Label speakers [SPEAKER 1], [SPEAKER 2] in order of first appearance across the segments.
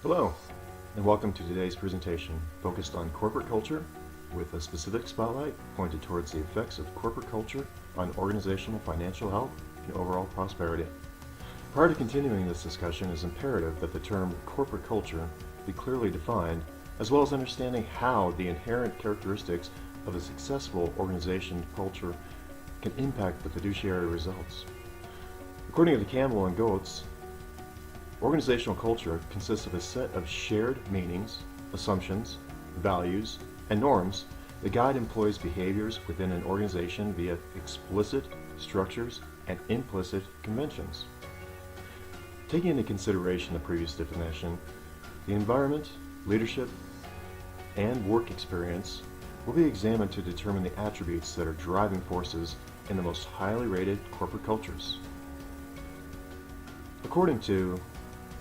[SPEAKER 1] Hello, and welcome to today's presentation focused on corporate culture with a specific spotlight pointed towards the effects of corporate culture on organizational financial health and overall prosperity. Prior to continuing this discussion, it is imperative that the term corporate culture be clearly defined, as well as understanding how the inherent characteristics of a successful organization culture can impact the fiduciary results. According to Campbell and Goetz, organizational culture consists of a set of shared meanings, assumptions, values, and norms that guide employees' behaviors within an organization via explicit structures and implicit conventions. Taking into consideration the previous definition, the environment, leadership, and work experience will be examined to determine the attributes that are driving forces in the most highly rated corporate cultures. According to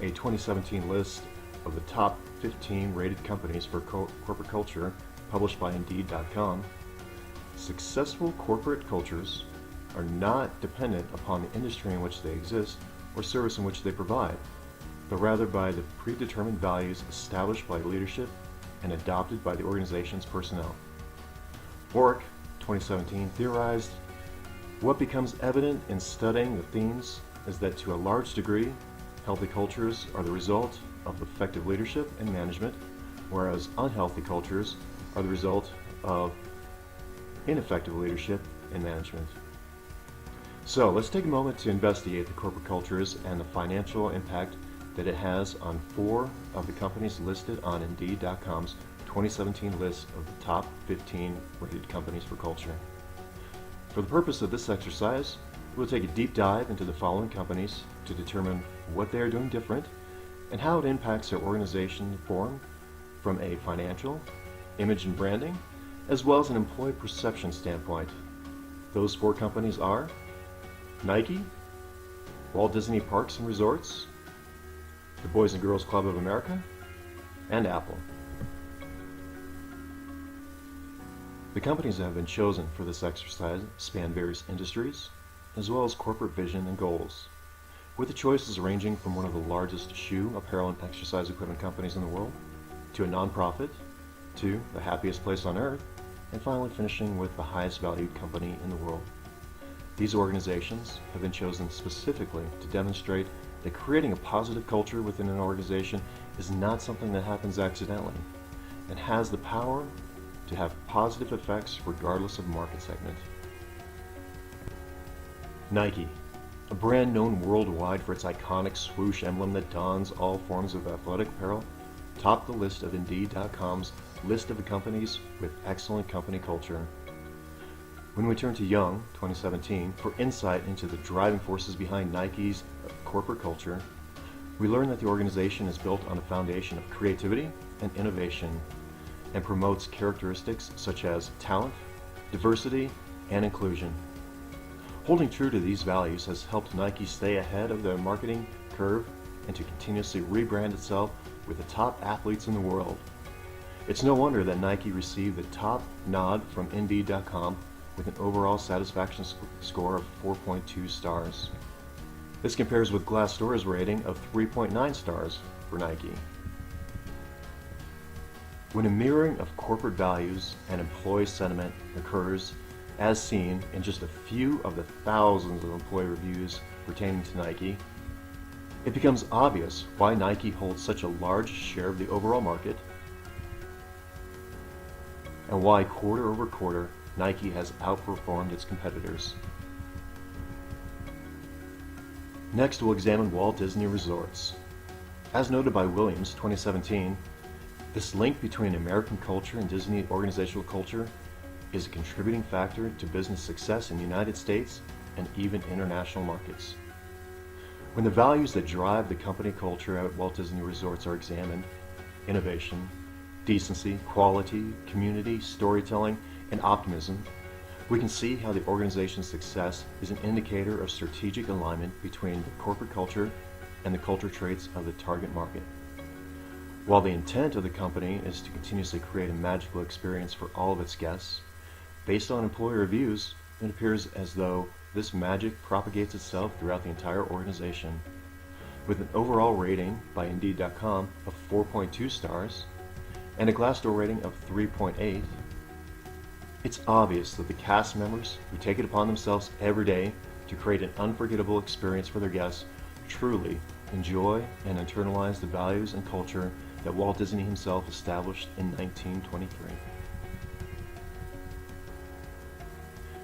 [SPEAKER 1] a 2017 list of the top 15 rated companies for corporate culture published by Indeed.com, successful corporate cultures are not dependent upon the industry in which they exist or service in which they provide, but rather by the predetermined values established by leadership and adopted by the organization's personnel. Orrick, 2017, theorized, what becomes evident in studying the themes is that to a large degree, healthy cultures are the result of effective leadership and management, whereas unhealthy cultures are the result of ineffective leadership and management. So let's take a moment to investigate the corporate cultures and the financial impact that it has on 4 of the companies listed on Indeed.com's 2017 list of the top 15 rated companies for culture. For the purpose of this exercise, we'll take a deep dive into the following companies to determine what they are doing different and how it impacts their organization form from a financial, image and branding, as well as an employee perception standpoint. Those 4 companies are Nike, Walt Disney Parks and Resorts, the Boys and Girls Club of America, and Apple. The companies that have been chosen for this exercise span various industries, as well as corporate vision and goals, with the choices ranging from one of the largest shoe, apparel, and exercise equipment companies in the world, to a nonprofit, to the happiest place on earth, and finally finishing with the highest valued company in the world. These organizations have been chosen specifically to demonstrate that creating a positive culture within an organization is not something that happens accidentally, and has the power to have positive effects regardless of market segment. Nike, a brand known worldwide for its iconic swoosh emblem that dons all forms of athletic apparel, topped the list of Indeed.com's list of the companies with excellent company culture. When we turn to Young, 2017, for insight into the driving forces behind Nike's corporate culture, we learn that the organization is built on a foundation of creativity and innovation and promotes characteristics such as talent, diversity, and inclusion. Holding true to these values has helped Nike stay ahead of the marketing curve and to continuously rebrand itself with the top athletes in the world. It's no wonder that Nike received the top nod from Indeed.com with an overall satisfaction score of 4.2 stars. This compares with Glassdoor's rating of 3.9 stars for Nike. When a mirroring of corporate values and employee sentiment occurs, as seen in just a few of the thousands of employee reviews pertaining to Nike, it becomes obvious why Nike holds such a large share of the overall market and why quarter over quarter Nike has outperformed its competitors. Next, we'll examine Walt Disney Resorts. As noted by Williams, 2017, this link between American culture and Disney organizational culture is a contributing factor to business success in the United States and even international markets. When the values that drive the company culture at Walt Disney Resorts are examined, innovation, decency, quality, community, storytelling, and optimism, we can see how the organization's success is an indicator of strategic alignment between the corporate culture and the culture traits of the target market. While the intent of the company is to continuously create a magical experience for all of its guests, based on employee reviews, it appears as though this magic propagates itself throughout the entire organization. with an overall rating by Indeed.com of 4.2 stars and a Glassdoor rating of 3.8, it's obvious that the cast members who take it upon themselves every day to create an unforgettable experience for their guests truly enjoy and internalize the values and culture that Walt Disney himself established in 1923.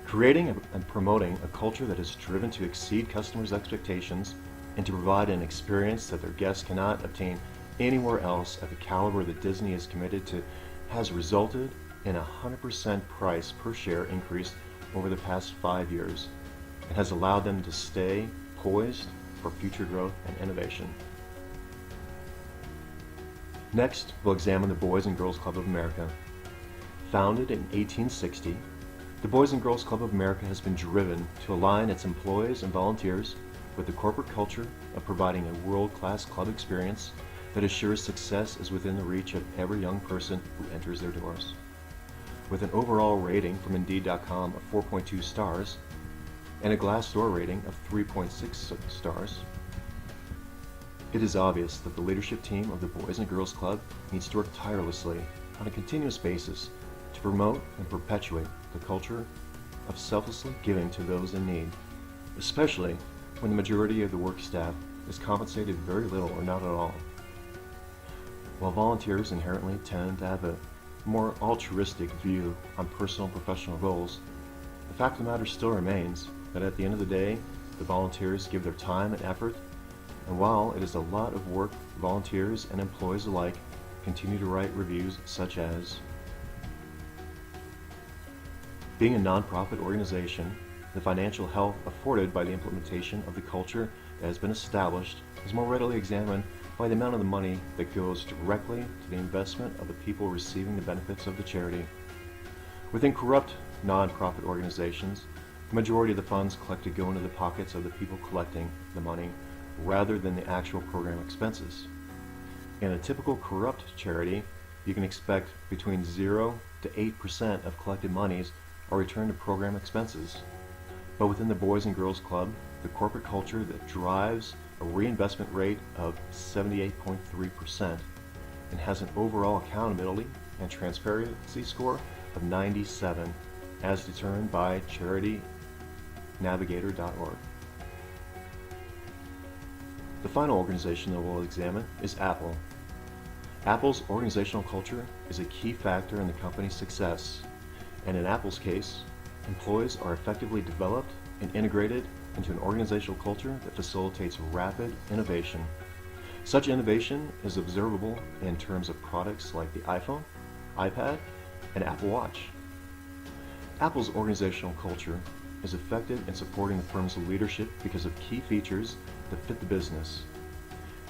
[SPEAKER 1] Creating and promoting a culture that is driven to exceed customers' expectations and to provide an experience that their guests cannot obtain anywhere else at the caliber that Disney is committed to has resulted in a 100% price per share increase over the past 5 years and has allowed them to stay poised for future growth and innovation. Next, we'll examine the Boys and Girls Club of America. Founded in 1860, the Boys and Girls Club of America has been driven to align its employees and volunteers with the corporate culture of providing a world-class club experience that assures success is within the reach of every young person who enters their doors. With an overall rating from Indeed.com of 4.2 stars and a Glassdoor rating of 3.6 stars, it is obvious that the leadership team of the Boys and Girls Club needs to work tirelessly on a continuous basis to promote and perpetuate the culture of selflessly giving to those in need, especially when the majority of the work staff is compensated very little or not at all. While volunteers inherently tend to have a more altruistic view on personal and professional goals, the fact of the matter still remains that at the end of the day, the volunteers give their time and effort, and while it is a lot of work, volunteers and employees alike continue to write reviews such as, being a nonprofit organization, the financial health afforded by the implementation of the culture that has been established is more readily examined by the amount of the money that goes directly to the investment of the people receiving the benefits of the charity. Within corrupt nonprofit organizations, the majority of the funds collected go into the pockets of the people collecting the money rather than the actual program expenses. In a typical corrupt charity, you can expect between 0 to 8% of collected monies are returned to program expenses. But within the Boys and Girls Club, the corporate culture that drives a reinvestment rate of 78.3% and has an overall accountability and transparency score of 97 as determined by charitynavigator.org. The final organization that we'll examine is Apple. Apple's organizational culture is a key factor in the company's success, and in Apple's case, employees are effectively developed and integrated into an organizational culture that facilitates rapid innovation. Such innovation is observable in terms of products like the iPhone, iPad, and Apple Watch. Apple's organizational culture is effective in supporting the firm's leadership because of key features that fit the business.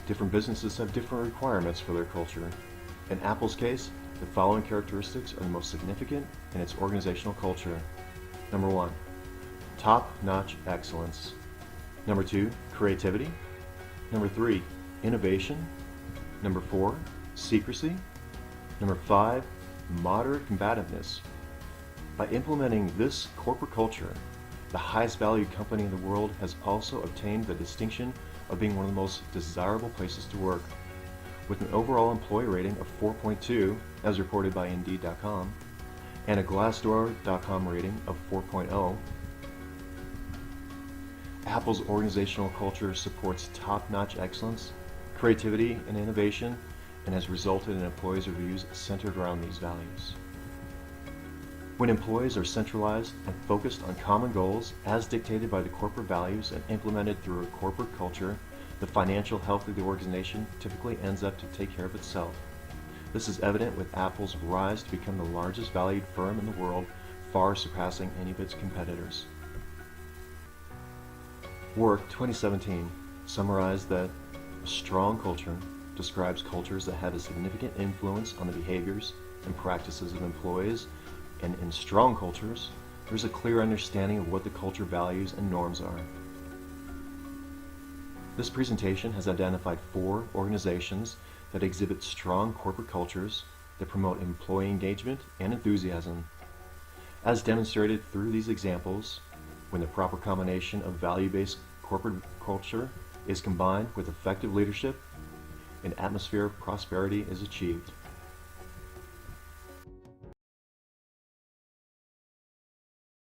[SPEAKER 1] Different businesses have different requirements for their culture. In Apple's case, the following characteristics are the most significant in its organizational culture. Number 1, top-notch excellence. Number 2, creativity. Number 3, innovation. Number 4, secrecy. Number 5, moderate combativeness. By implementing this corporate culture, the highest valued company in the world has also obtained the distinction of being one of the most desirable places to work. With an overall employee rating of 4.2, as reported by Indeed.com, and a Glassdoor.com rating of 4.0, Apple's organizational culture supports top-notch excellence, creativity, and innovation, and has resulted in employees' reviews centered around these values. When employees are centralized and focused on common goals as dictated by the corporate values and implemented through a corporate culture, the financial health of the organization typically ends up to take care of itself. This is evident with Apple's rise to become the largest valued firm in the world, far surpassing any of its competitors. Work 2017 summarized that a strong culture describes cultures that have a significant influence on the behaviors and practices of employees, and in strong cultures, there's a clear understanding of what the culture values and norms are. This presentation has identified 4 organizations that exhibit strong corporate cultures that promote employee engagement and enthusiasm. As demonstrated through these examples, when the proper combination of value-based corporate culture is combined with effective leadership, an atmosphere of prosperity is achieved.